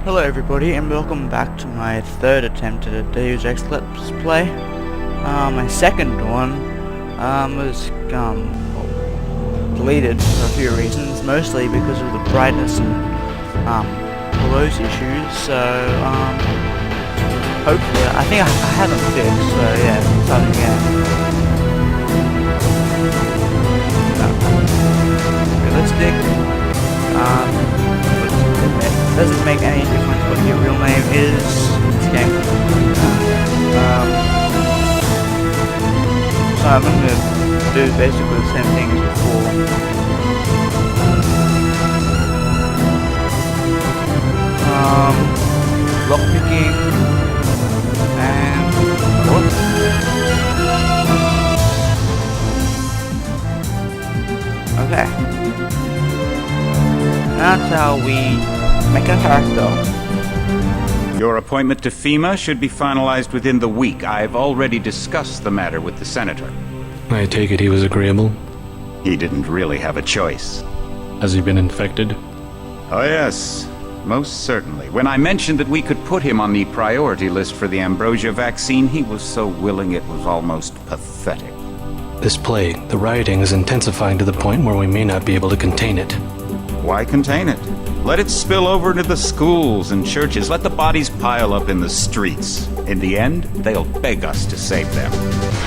Hello everybody and welcome back to my third attempt at a Deus Ex Let's Play. My second one was deleted for a few reasons, mostly because of the brightness and all those issues, so hopefully, I think I had them fixed, so yeah, starting again. Realistic. It doesn't make any difference what your real name is in this game. So I'm going to do basically the same thing as before. Lockpicking and what? Okay. That's how we make a character. Your appointment to FEMA should be finalized within the week. I've already discussed the matter with the Senator. I take it he was agreeable? He didn't really have a choice. Has he been infected? Oh yes, most certainly. When I mentioned that we could put him on the priority list for the ambrosia vaccine, he was so willing it was almost pathetic. This plague, the rioting is intensifying to the point where we may not be able to contain it. Why contain it? Let it spill over into the schools and churches. Let the bodies pile up in the streets. In the end, they'll beg us to save them.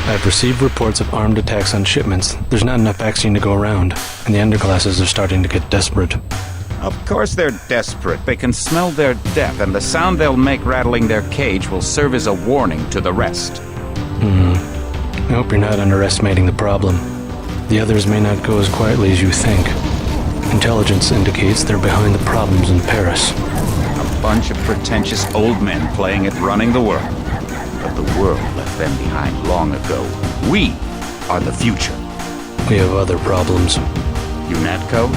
I've received reports of armed attacks on shipments. There's not enough vaccine to go around, and the underclasses are starting to get desperate. Of course they're desperate. They can smell their death, and the sound they'll make rattling their cage will serve as a warning to the rest. I hope you're not underestimating the problem. The others may not go as quietly as you think. Intelligence indicates they're behind the problems in Paris. A bunch of pretentious old men playing at running the world. But the world left them behind long ago. We are the future. We have other problems. UNATCO?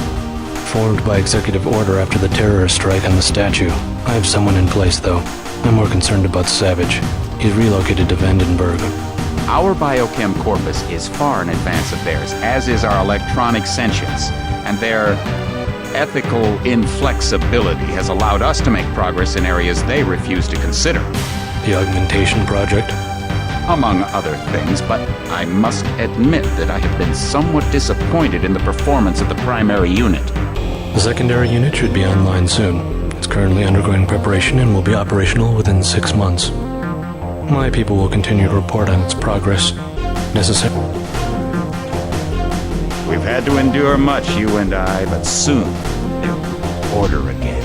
Formed by executive order after the terrorist strike on the statue. I have someone in place, though. I'm more concerned about Savage. He's relocated to Vandenberg. Our biochem corpus is far in advance of theirs, as is our electronic sentience. And their ethical inflexibility has allowed us to make progress in areas they refuse to consider. The augmentation project? Among other things, but I must admit that I have been somewhat disappointed in the performance of the primary unit. The secondary unit should be online soon. It's currently undergoing preparation and will be operational within 6 months. My people will continue to report on its progress. Necessary. We've had to endure much, you and I, but soon there will be order again.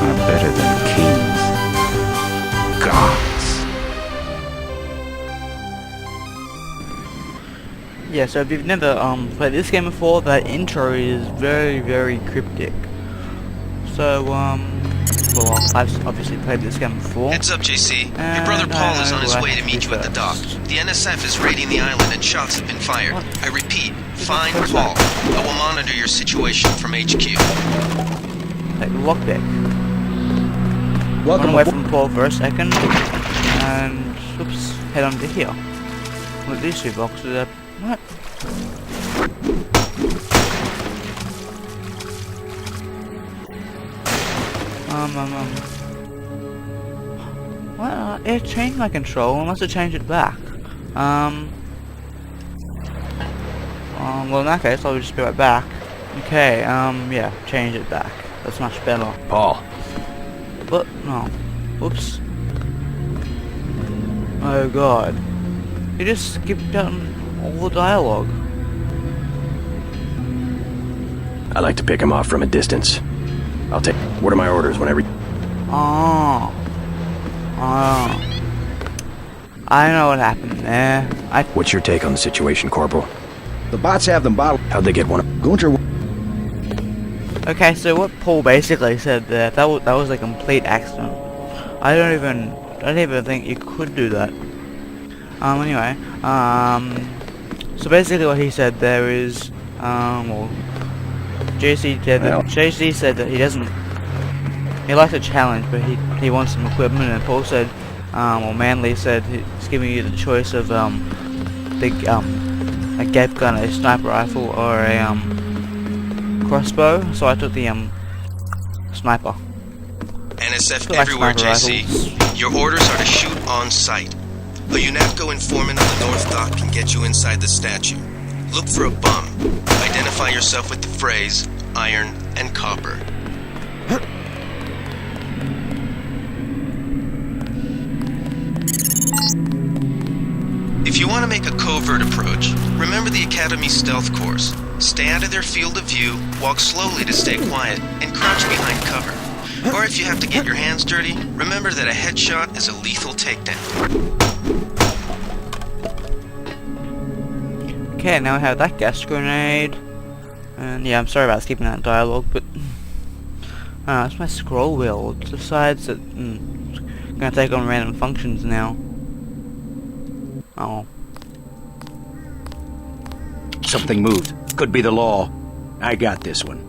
Are better than kings. Gods. Yeah, so if you've never played this game before, that intro is very, very cryptic. So, well, I've obviously played this game before. Heads up, JC. Your brother Paul is on his way to meet you at the dock. The NSF is raiding the island and shots have been fired. I repeat, find Paul. I will monitor your situation from HQ. Take the lockpick. Run away from Paul for a second, and oops, head on to here. Look at these two boxes up. What? Well, it changed my control. I must have changed it back. Well, in that case, I'll just be right back. Okay, yeah, change it back. That's much better. Paul. But, no. Oops. Oh god. You just skipped out all the dialogue. I like to pick him off from a distance. I'll take... What are my orders whenever... Oh. I know what happened there. What's your take on the situation, Corporal? The bots have them bottled. How'd they get one? Gunter. Okay, so what Paul basically said there, that was a complete accident. I don't even think you could do that. Anyway, so basically what he said there is, well, JC said that he doesn't. He likes a challenge, but he wants some equipment. And Paul said, Or Manly said he's giving you the choice of a gape gun, a sniper rifle, or a crossbow. So I took the sniper. NSF Like everywhere, sniper JC. rifles. Your orders are to shoot on sight. A UNATCO informant on the North Dock can get you inside the statue. Look for a bum. Identify yourself with the phrase, iron and copper. If you want to make a covert approach, remember the Academy stealth course. Stay out of their field of view, walk slowly to stay quiet, and crouch behind cover. Or if you have to get your hands dirty, remember that a headshot is a lethal takedown. Okay, now we have that gas grenade. And yeah, I'm sorry about skipping that dialogue, but it's my scroll wheel. It decides that it's gonna take on random functions now. Oh. Something moved. Could be the law. I got this one.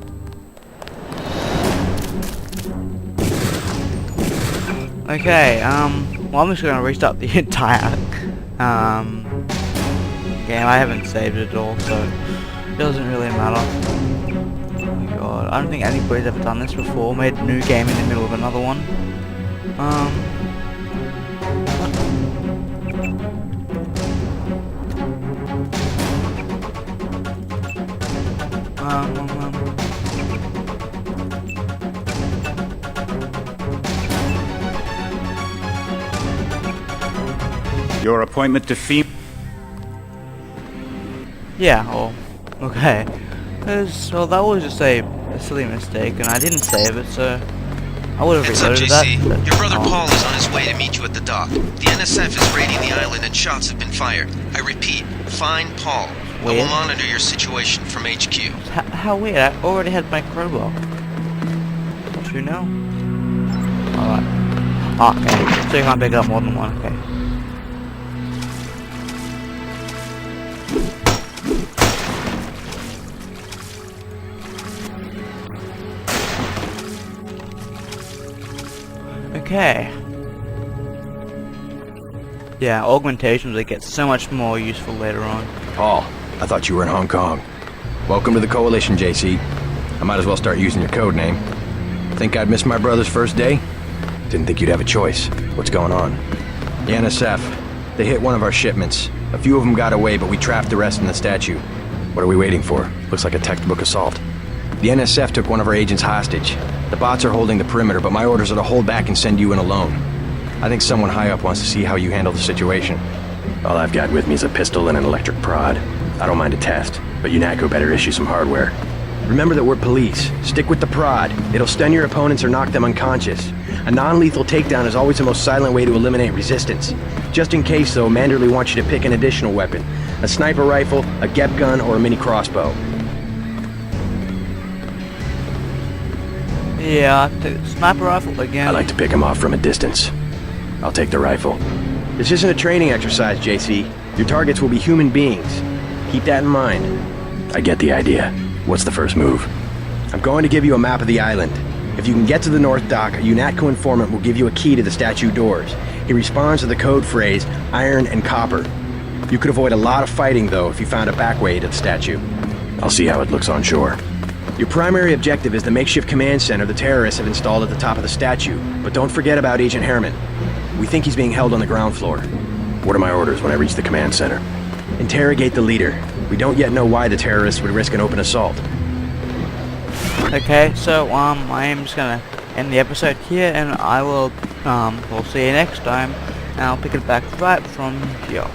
Okay, well, I'm just gonna restart the entire game. I haven't saved it at all, so it doesn't really matter. Oh my god, I don't think anybody's ever done this before. Made a new game in the middle of another one. Your appointment to Yeah, well, okay. Well, that was just a silly mistake, and I didn't save it, so I would have Heads up, reloaded JC. that. Your brother Paul is on his way to meet you at the dock. The NSF is raiding the island and shots have been fired. I repeat, find Paul. I will Weird. monitor your situation from HQ. How weird, I already had my crowbar. Don't you know? Alright. Okay, so you can't pick up more than one, okay. Okay. Yeah, augmentations will get so much more useful later on. Paul, I thought you were in Hong Kong. Welcome to the Coalition, JC. I might as well start using your code name. Think I'd miss my brother's first day? Didn't think you'd have a choice. What's going on? The NSF. They hit one of our shipments. A few of them got away, but we trapped the rest in the statue. What are we waiting for? Looks like a textbook assault. The NSF took one of our agents hostage. The bots are holding the perimeter, but my orders are to hold back and send you in alone. I think someone high up wants to see how you handle the situation. All I've got with me is a pistol and an electric prod. I don't mind a test, but UNATCO better issue some hardware. Remember that we're police. Stick with the prod. It'll stun your opponents or knock them unconscious. A non-lethal takedown is always the most silent way to eliminate resistance. Just in case, though, Manderley wants you to pick an additional weapon. A sniper rifle, a GEP gun, or a mini crossbow. Yeah, I'll take the sniper rifle again. I like to pick them off from a distance. I'll take the rifle. This isn't a training exercise, JC. Your targets will be human beings. Keep that in mind. I get the idea. What's the first move? I'm going to give you a map of the island. If you can get to the North Dock, a UNATCO informant will give you a key to the statue doors. He responds to the code phrase, iron and copper. You could avoid a lot of fighting, though, if you found a back way to the statue. I'll see how it looks on shore. Your primary objective is the makeshift command center the terrorists have installed at the top of the statue. But don't forget about Agent Herman. We think he's being held on the ground floor. What are my orders when I reach the command center? Interrogate the leader. We don't yet know why the terrorists would risk an open assault. Okay, so I am just gonna end the episode here, and I will we'll see you next time, and I'll pick it back right from here.